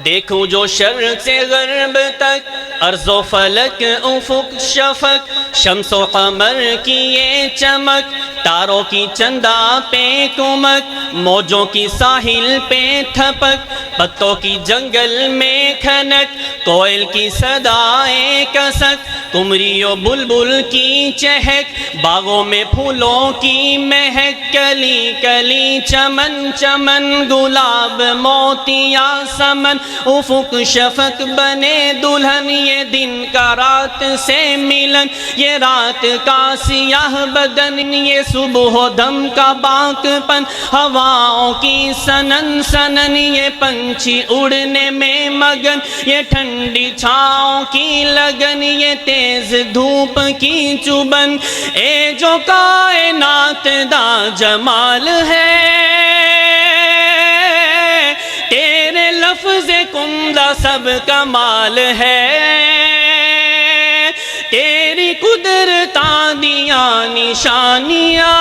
دیکھوں جو شرق سے غرب تک، ارض و فلک افق شفق، شمس و قمر کی یہ چمک، تاروں کی چندہ پہ کمک، موجوں کی ساحل پہ تھپک، پتوں کی جنگل میں کھنک، کوئل کی صدائے کسک، قمری و بلبل کی چہک، باغوں میں پھولوں کی مہک، کلی کلی چمن چمن، گلاب موتیاں سمن، افق شفق بنے دلہن، یہ دن کا رات سے ملن، یہ رات کا سیاہ بدن، یہ صبح و دم کا باک پن، ہواؤں کی سنن سنن، یہ پنچھی اڑنے میں مگن، یہ ٹھنڈی چھاؤں کی لگن، یہ تیز دھوپ کی چبن، اے جو کائنات دا جمال ہے، تیرے لفظ کمدہ سب کمال ہے، تیری قدرتاں دیاں نشانیاں،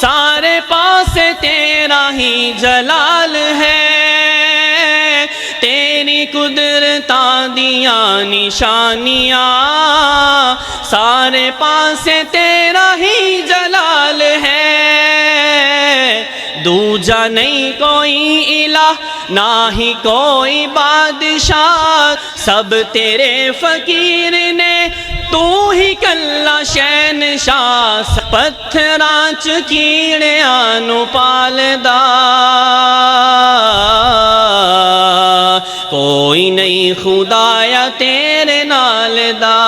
سارے پاس تیرا ہی جلال ہے، تیری قدرتاں دیاں نشانیاں، سارے پاس تیرا ہی جلال ہے، دوجا نہیں کوئی الہ نہ ہی کوئی بادشاہ، سب تیرے فقیر نے، تو ہی کلا شہنشاہ، پتھراں چ کیڑیاں نو پالدا، کوئی نہیں خدایا تیرے نال دا،